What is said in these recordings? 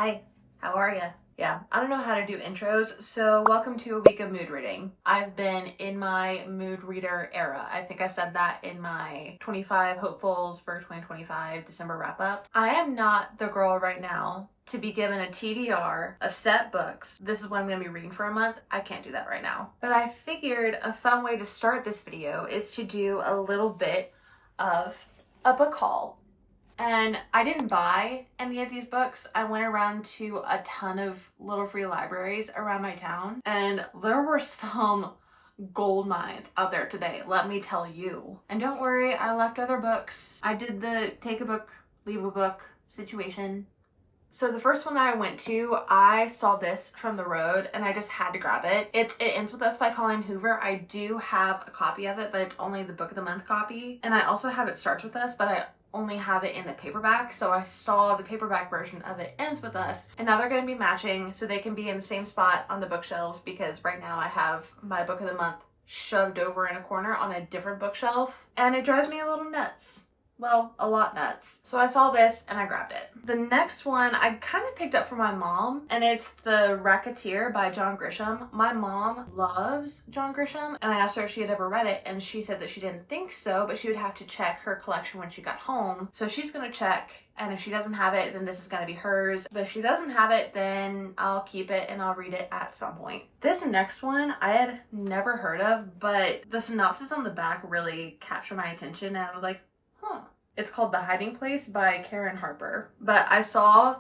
Hi, how are ya? Yeah, I don't know how to do intros, so welcome to a week of mood reading. I've been in my mood reader era. I think I said that in my 25 hopefuls for 2025 December wrap up. I am not the girl right now to be given a TBR of set books. This is what I'm going to be reading for a month. I can't do that right now. But I figured a fun way to start this video is to do a little bit of a book haul. And I didn't buy any of these books. I went around to a ton of little free libraries around my town, and there were some gold mines out there today, let me tell you. And don't worry, I left other books. I did the take a book, leave a book situation. So the first one that I went to, I saw this from the road and I just had to grab it. It Ends With Us by Colleen Hoover. I do have a copy of it, but it's only the book of the month copy. And I also have It Starts With Us, but I only have it in the paperback. So I saw the paperback version of It Ends With Us, and now they're going to be matching so they can be in the same spot on the bookshelves, because right now I have my book of the month shoved over in a corner on a different bookshelf, and it drives me a little nuts. Well, a lot nuts. So I saw this and I grabbed it. The next one I kind of picked up for my mom, and it's The Racketeer by John Grisham. My mom loves John Grisham, and I asked her if she had ever read it, and she said that she didn't think so, but she would have to check her collection when she got home. So she's gonna check, and if she doesn't have it, then this is gonna be hers. But if she doesn't have it, then I'll keep it and I'll read it at some point. This next one I had never heard of, but the synopsis on the back really captured my attention, and I was like, it's called The Hiding Place by Karen Harper. But I saw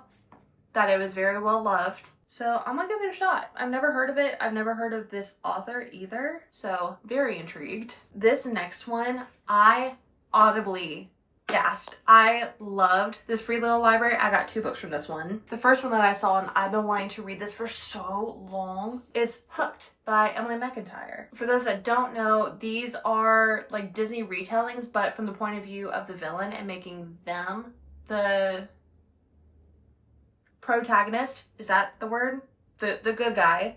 that it was very well loved, so I'm gonna give it a shot. I've never heard of it. I've never heard of this author either, so very intrigued. This next one, I audibly gasped. I loved this free little library. I got 2 books from this one. The first one that I saw, and I've been wanting to read this for so long, is Hooked by Emily McIntyre. For those that don't know, these are like Disney retellings, but from the point of view of the villain and making them the protagonist. Is that the word? The good guy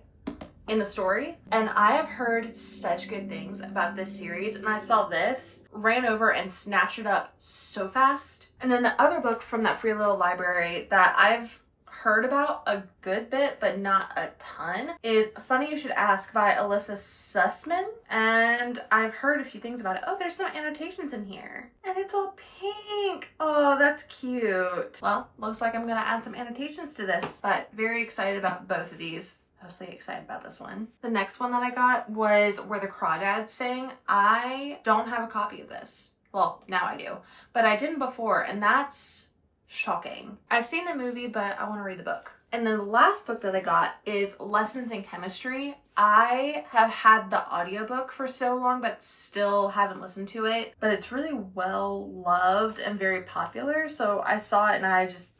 in the story. And I have heard such good things about this series, and I saw this, ran over and snatched it up so fast. And then the other book from that free little library that I've heard about a good bit but not a ton is Funny You Should Ask by Alyssa Sussman, and I've heard a few things about it. Oh, there's some annotations in here, and it's all pink. Oh, that's cute. Well, looks like I'm gonna add some annotations to this, but very excited about both of these. Mostly excited about this one. The next one that I got was Where the Crawdads Sing. I don't have a copy of this. Well, now I do, but I didn't before, and that's shocking. I've seen the movie, but I want to read the book. And then the last book that I got is Lessons in Chemistry. I have had the audiobook for so long, but still haven't listened to it. But it's really well loved and very popular, so I saw it and I just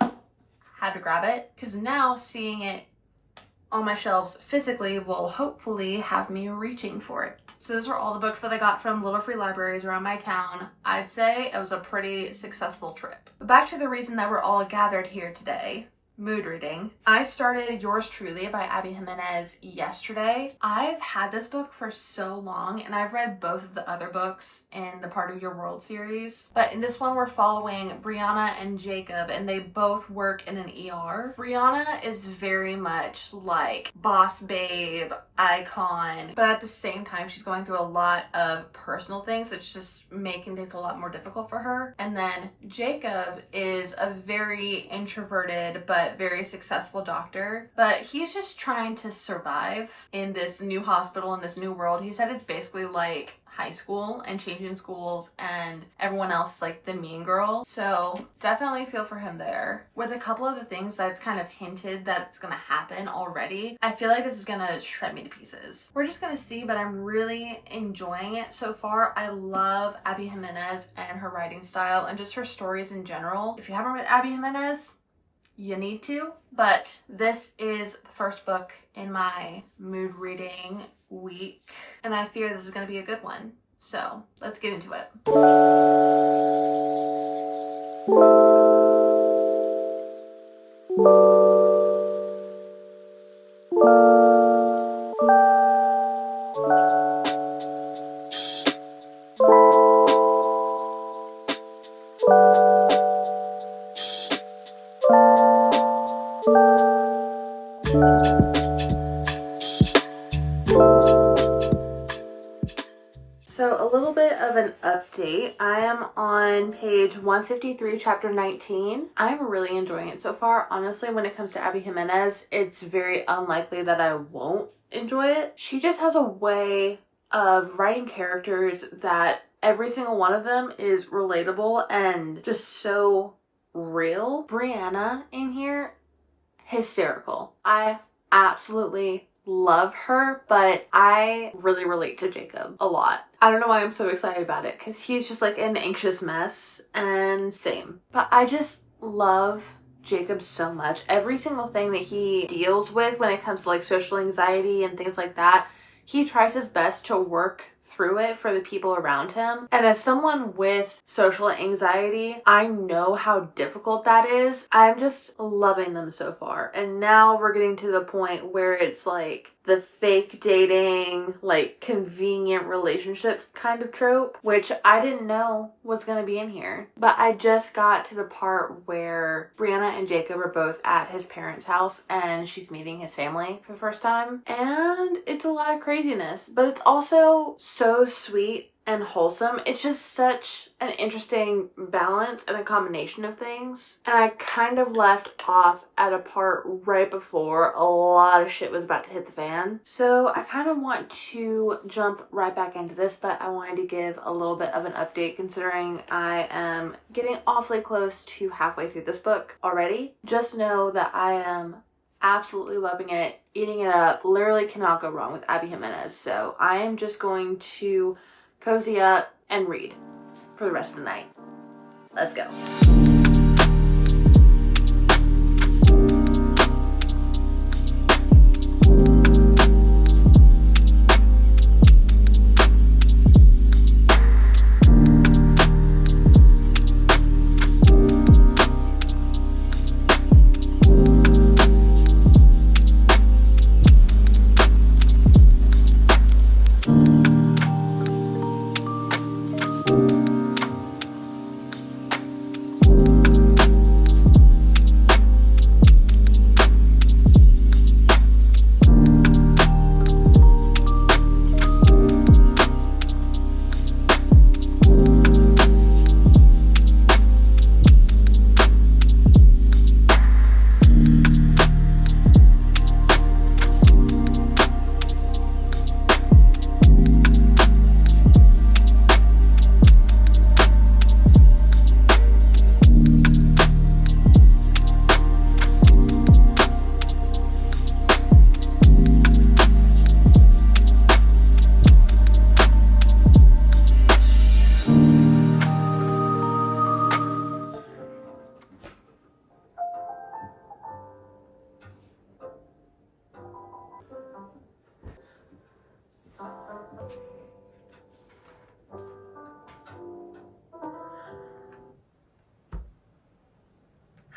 had to grab it, because now seeing it on my shelves physically will hopefully have me reaching for it. So those are all the books that I got from little free libraries around my town. I'd say it was a pretty successful trip. But back to the reason that we're all gathered here today. Mood reading. I started Yours Truly by Abby Jimenez yesterday. I've had this book for so long, and I've read both of the other books in the Part of Your World series. But in this one, we're following Brianna and Jacob, and they both work in an ER. Brianna is very much like boss babe, icon, but at the same time, she's going through a lot of personal things that's just making things a lot more difficult for her. And then Jacob is a very introverted but very successful doctor, but he's just trying to survive in this new hospital, in this new world. He said it's basically like high school and changing schools, and everyone else is like the mean girl. So definitely feel for him there. With a couple of the things that's kind of hinted that it's gonna happen already, I feel like this is gonna shred me to pieces. We're just gonna see, but I'm really enjoying it so far. I love Abby Jimenez and her writing style and just her stories in general. If you haven't read Abby Jimenez, you need to. But this is the first book in my mood reading week, and I fear this is going to be a good one. So let's get into it. So a little bit of an update. I am on page 153, chapter 19. I'm really enjoying it so far. Honestly, when it comes to Abby Jimenez, it's very unlikely that I won't enjoy it. She just has a way of writing characters that every single one of them is relatable and just so real. Brianna in here, hysterical. I absolutely love her, but I really relate to Jacob a lot. I don't know why I'm so excited about it, because he's just like an anxious mess, and same. But I just love Jacob so much. Every single thing that he deals with when it comes to like social anxiety and things like that, he tries his best to work through it for the people around him. And as someone with social anxiety, I know how difficult that is. I'm just loving them so far. And now we're getting to the point where it's like the fake dating, like convenient relationship kind of trope, which I didn't know was going to be in here. But I just got to the part where Brianna and Jacob are both at his parents' house and she's meeting his family for the first time. And it's a lot of craziness, but it's also so sweet and wholesome. It's just such an interesting balance and a combination of things. And I kind of left off at a part right before a lot of shit was about to hit the fan. So I kind of want to jump right back into this, but I wanted to give a little bit of an update considering I am getting awfully close to halfway through this book already. Just know that I am absolutely loving it, eating it up, literally cannot go wrong with Abby Jimenez. So I am just going to cozy up and read for the rest of the night. Let's go.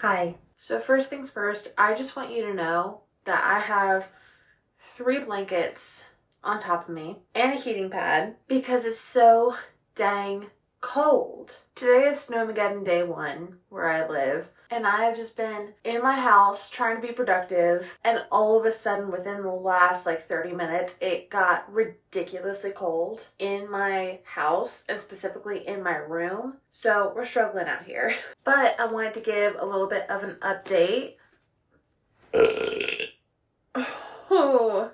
Hi. So first things first, I just want you to know that I have 3 blankets on top of me and a heating pad because it's so dang cold. Today is Snowmageddon day 1 where I live, and I have just been in my house trying to be productive, and all of a sudden within the last like 30 minutes it got ridiculously cold in my house and specifically in my room. So we're struggling out here. But I wanted to give a little bit of an update. Oh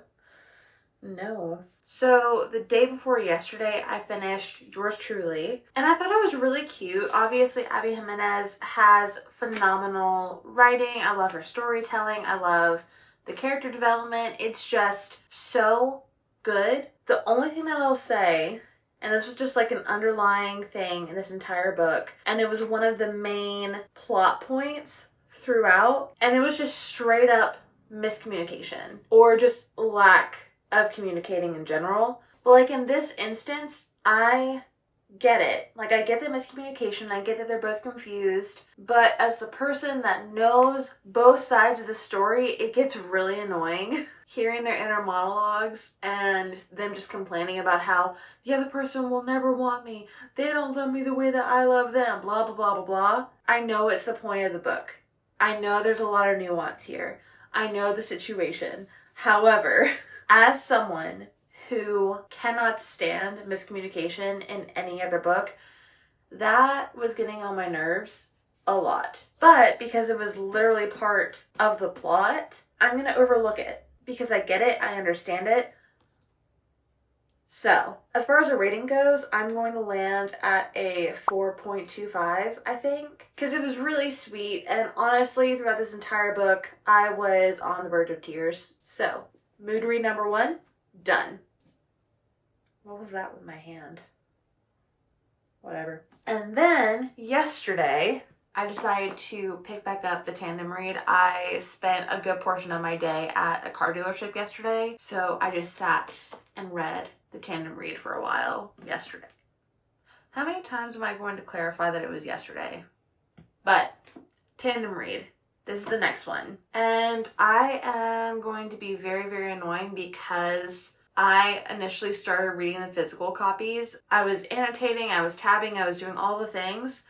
no. So the day before yesterday, I finished Yours Truly, and I thought it was really cute. Obviously, Abby Jimenez has phenomenal writing. I love her storytelling. I love the character development. It's just so good. The only thing that I'll say, and this was just like an underlying thing in this entire book, and it was one of the main plot points throughout, and it was just straight up miscommunication or just lack of communicating in general. But like in this instance, I get it. Like I get the miscommunication, I get that they're both confused, but as the person that knows both sides of the story, it gets really annoying hearing their inner monologues and them just complaining about how the other person will never want me, they don't love me the way that I love them, blah blah blah blah blah. I know it's the point of the book. I know there's a lot of nuance here. I know the situation. However, as someone who cannot stand miscommunication in any other book, that was getting on my nerves a lot. But because it was literally part of the plot, I'm going to overlook it because I get it, I understand it. So, as far as a rating goes, I'm going to land at a 4.25, I think, because it was really sweet, and honestly, throughout this entire book, I was on the verge of tears. So, mood read number 1, done. What was that with my hand? Whatever. And then, yesterday, I decided to pick back up the tandem read. I spent a good portion of my day at a car dealership yesterday, so I just sat and read the tandem read for a while yesterday. How many times am I going to clarify that it was yesterday? But, tandem read. This is the next one. And I am going to be very, very annoying because I initially started reading the physical copies. I was annotating, I was tabbing, I was doing all the things.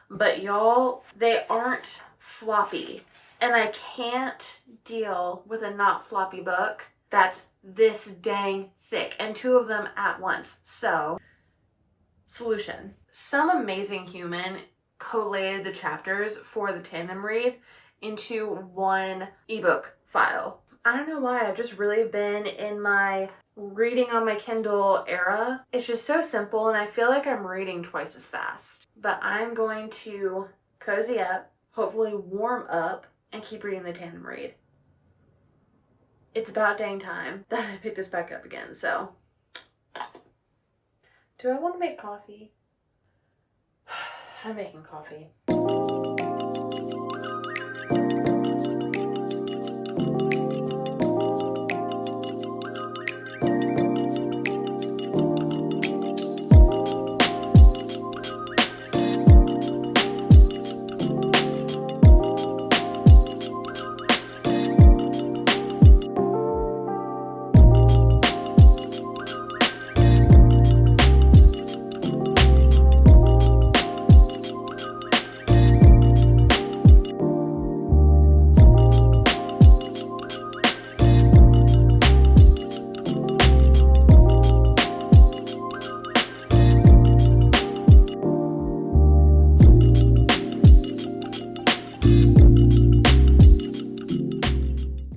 But y'all, they aren't floppy. And I can't deal with a not floppy book that's this dang thick, and 2 of them at once. So, solution. Some amazing human collated the chapters for the tandem read into one ebook file. I don't know why, I've just really been in my reading on my Kindle era. It's just so simple, and I feel like I'm reading twice as fast. But I'm going to cozy up, hopefully warm up, and keep reading the tandem read. It's about dang time that I pick this back up again, so. Do I want to make coffee? I'm making coffee.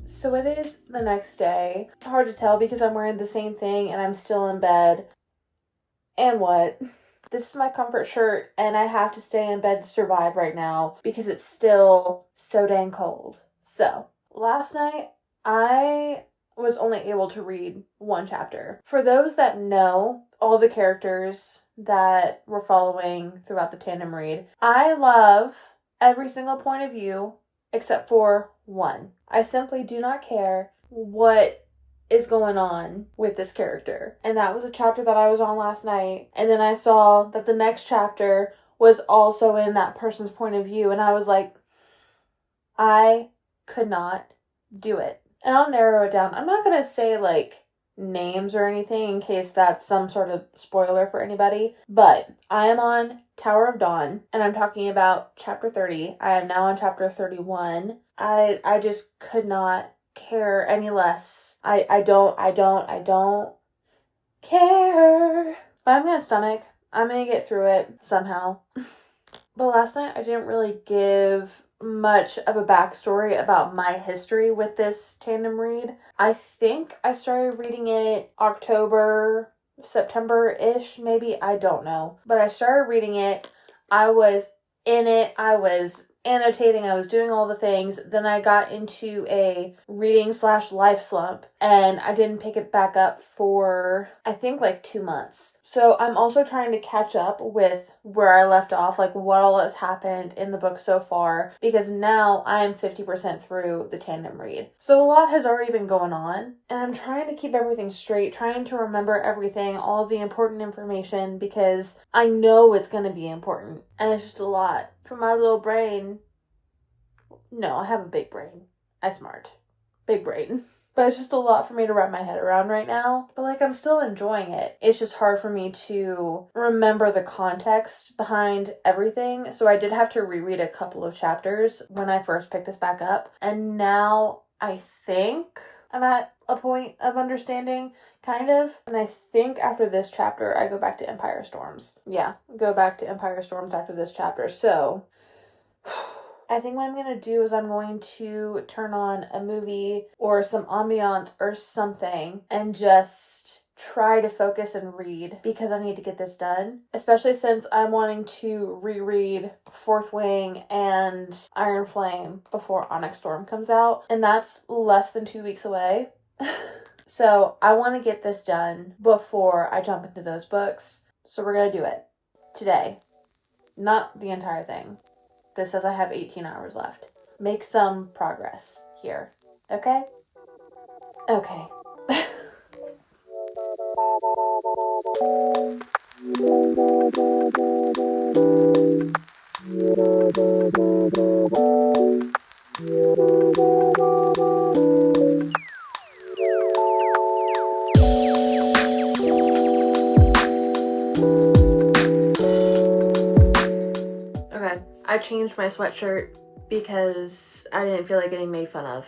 So it is the next day. Hard to tell because I'm wearing the same thing and I'm still in bed. And what? This is my comfort shirt and I have to stay in bed to survive right now because it's still so dang cold. So, last night I was only able to read 1 chapter. For those that know all the characters that we're following throughout the tandem read, I love every single point of view except for 1. I simply do not care what is going on with this character. And that was a chapter that I was on last night. And then I saw that the next chapter was also in that person's point of view. And I was like, I could not do it. And I'll narrow it down. I'm not going to say like names or anything in case that's some sort of spoiler for anybody. But I am on Tower of Dawn and I'm talking about chapter 30. I am now on chapter 31. I just could not care any less. I don't care. But I'm gonna stomach. I'm gonna get through it somehow. But last night I didn't really give much of a backstory about my history with this tandem read. I think I started reading it October, September-ish, maybe. I don't know. But I started reading it. I was in it. I was annotating. I was doing all the things. Then I got into a reading/life slump and I didn't pick it back up for I think like 2 months. So I'm also trying to catch up with where I left off, like what all has happened in the book so far, because now I'm 50% through the tandem read. So a lot has already been going on and I'm trying to keep everything straight, trying to remember everything, all of the important information, because I know it's going to be important and it's just a lot for my little brain. No, I have a big brain. I'm smart. Big brain. But it's just a lot for me to wrap my head around right now. But like, I'm still enjoying it. It's just hard for me to remember the context behind everything. So I did have to reread a couple of chapters when I first picked this back up. And now I think I'm at a point of understanding, kind of. And I think after this chapter, I go back to Empire Storms. Yeah, go back to Empire Storms after this chapter. So I think what I'm going to do is I'm going to turn on a movie or some ambiance or something and just try to focus and read, because I need to get this done, especially since I'm wanting to reread Fourth Wing and Iron Flame before Onyx Storm comes out, and that's less than 2 weeks away. So I want to get this done before I jump into those books. So we're going to do it today. Not the entire thing. This says I have 18 hours left. Make some progress here. Okay? Okay. Okay, I changed my sweatshirt because I didn't feel like getting made fun of.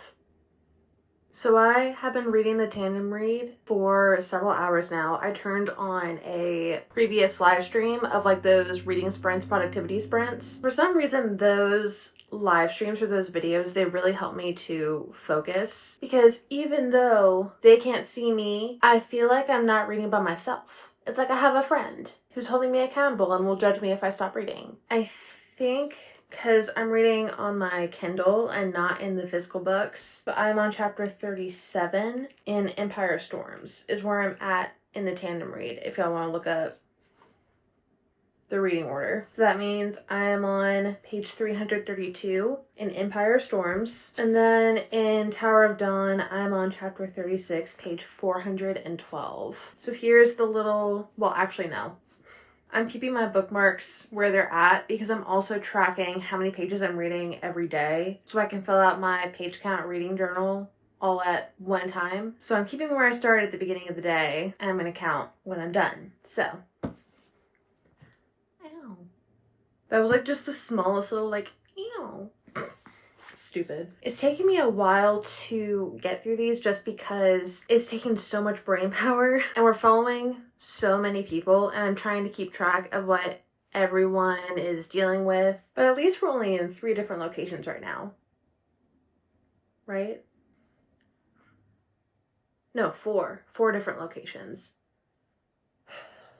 So I have been reading the tandem read for several hours now. I turned on a previous live stream of like those reading sprints, productivity sprints. For some reason, those live streams or those videos, they really help me to focus, because even though they can't see me, I feel like I'm not reading by myself. It's like I have a friend who's holding me accountable and will judge me if I stop reading. I think because I'm reading on my Kindle and not in the physical books, but I'm on chapter 37 in Empire Storms is where I'm at in the tandem read, if y'all want to look up the reading order. So that means I am on page 332 in Empire Storms, and then in Tower of Dawn, I'm on chapter 36, page 412. So here's the little, well, actually no. I'm keeping my bookmarks where they're at because I'm also tracking how many pages I'm reading every day, so I can fill out my page count reading journal all at one time. So I'm keeping where I started at the beginning of the day, and I'm going to count when I'm done. So, ow. That was like just the smallest little like, ew. Stupid. It's taking me a while to get through these just because it's taking so much brain power, and we're following so many people, and I'm trying to keep track of what everyone is dealing with. But at least we're only in 3 different locations right now. Right? No, 4. 4 different locations. Oh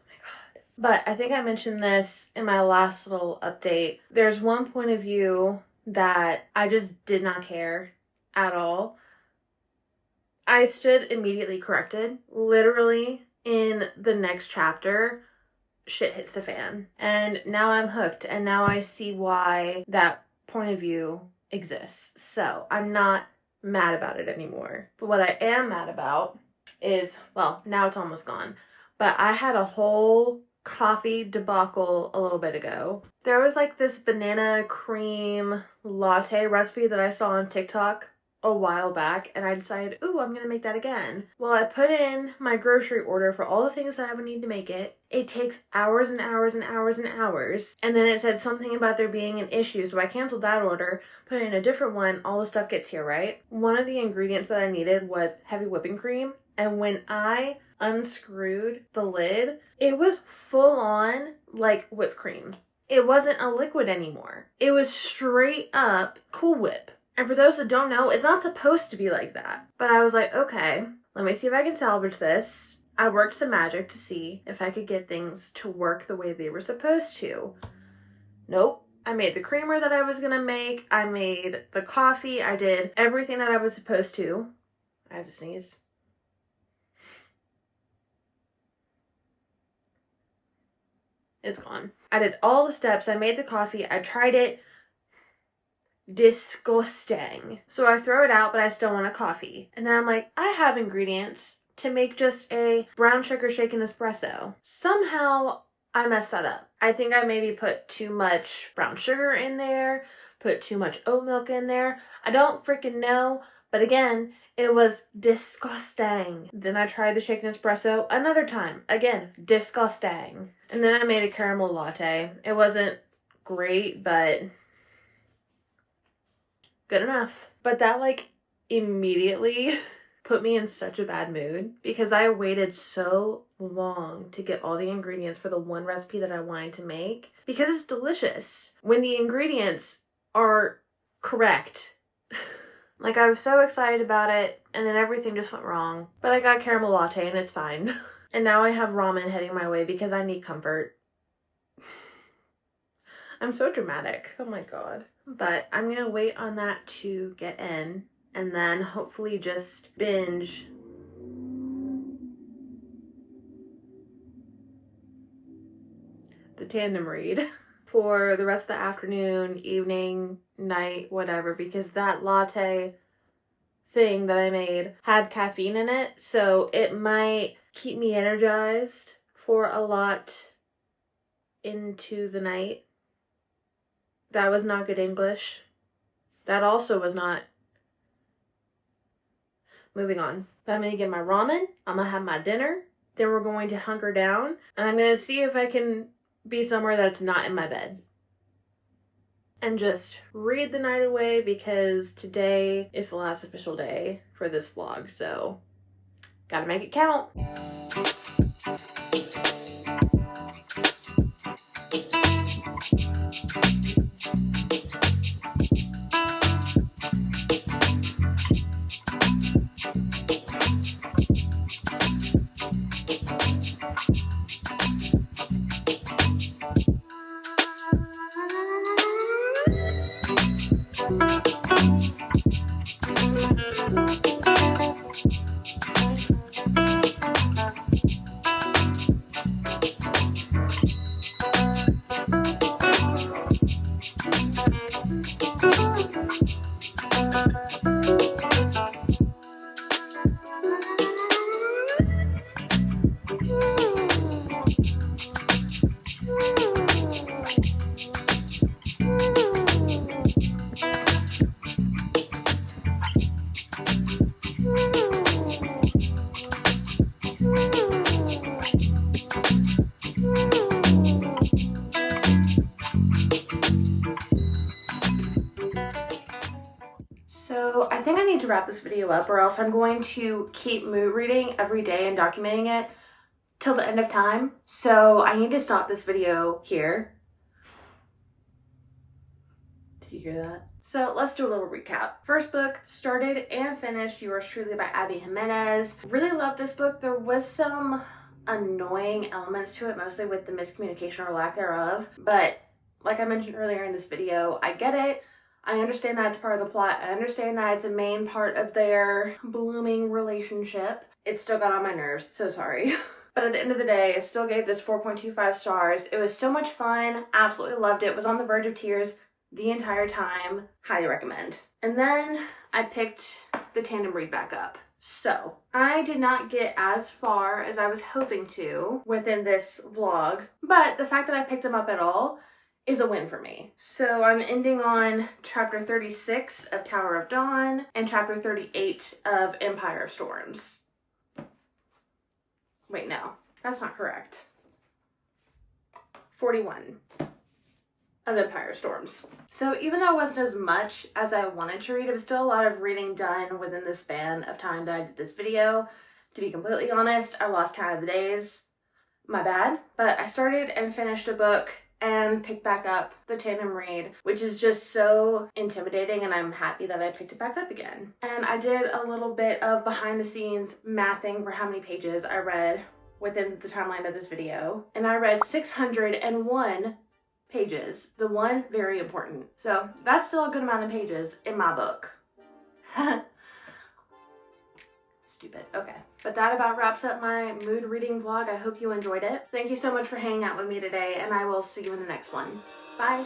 my God. But I think I mentioned this in my last little update. There's one point of view that I just did not care at all. I stood immediately corrected. Literally, in the next chapter, shit hits the fan. And now I'm hooked, and now I see why that point of view exists. So I'm not mad about it anymore. But what I am mad about is, well, now it's almost gone, but I had a whole coffee debacle a little bit ago. There was like this banana cream latte recipe that I saw on TikTok a while back, and I decided, ooh, I'm gonna make that again. Well, I put in my grocery order for all the things that I would need to make it. It takes hours and hours and hours and hours, and then it said something about there being an issue, so I canceled that order, put in a different one, all the stuff gets here, right? One of the ingredients that I needed was heavy whipping cream, and when I unscrewed the lid, it was full on like whipped cream. It wasn't a liquid anymore. It was straight up Cool Whip. And for those that don't know, it's not supposed to be like that. But I was like, okay, let me see if I can salvage this. I worked some magic to see if I could get things to work the way they were supposed to. Nope. I made the creamer that I was gonna make. I made the coffee. I did everything that I was supposed to. I have to sneeze. It's gone. I did all the steps. I made the coffee. I tried it. Disgusting. So I throw it out, but I still want a coffee. And then I'm like, I have ingredients to make just a brown sugar shaken espresso. Somehow I messed that up. I think I maybe put too much brown sugar in there, put too much oat milk in there. I don't freaking know, But again, it was disgusting. Then I tried the shaken espresso another time. Again, disgusting. And then I made a caramel latte. It wasn't great, but good enough. But that like immediately put me in such a bad mood because I waited so long to get all the ingredients for the one recipe that I wanted to make because it's delicious when the ingredients are correct. Like, I was so excited about it and then everything just went wrong. But I got caramel latte and it's fine. And now I have ramen heading my way because I need comfort. I'm so dramatic. Oh my god. But I'm gonna wait on that to get in and then hopefully just binge the tandem read for the rest of the afternoon, evening, night, whatever, because that latte thing that I made had caffeine in it, so it might keep me energized for a lot into the night. That was not good English. That also was not. Moving on. But I'm gonna get my ramen, I'm gonna have my dinner, then we're going to hunker down, and I'm gonna see if I can be somewhere that's not in my bed. And just read the night away because today is the last official day for this vlog, so gotta make it count. So I think I need to wrap this video up or else I'm going to keep mood reading every day and documenting it till the end of time. So I need to stop this video here. Did you hear that? So let's do a little recap. First book, started and finished, Yours Truly by Abby Jimenez. Really loved this book. There was some annoying elements to it, mostly with the miscommunication or lack thereof. But like I mentioned earlier in this video, I get it. I understand that it's part of the plot. I understand that it's a main part of their blooming relationship. It still got on my nerves, so sorry. But at the end of the day, I still gave this 4.25 stars. It was so much fun. Absolutely loved it. Was on the verge of tears the entire time. Highly recommend. And then I picked the tandem read back up. So I did not get as far as I was hoping to within this vlog, but the fact that I picked them up at all is a win for me. So I'm ending on chapter 36 of Tower of Dawn and chapter 38 of Empire of Storms. Wait, no, that's not correct. 41 of Empire of Storms. So even though it wasn't as much as I wanted to read, it was still a lot of reading done within the span of time that I did this video. To be completely honest, I lost count of the days. My bad. But I started and finished a book and picked back up the tandem read, which is just so intimidating, and I'm happy that I picked it back up again. And I did a little bit of behind the scenes mathing for how many pages I read within the timeline of this video, and I read 601 pages. The one very important. So that's still a good amount of pages in my book. Stupid. Okay. But that about wraps up my mood reading vlog. I hope you enjoyed it. Thank you so much for hanging out with me today, and I will see you in the next one. Bye.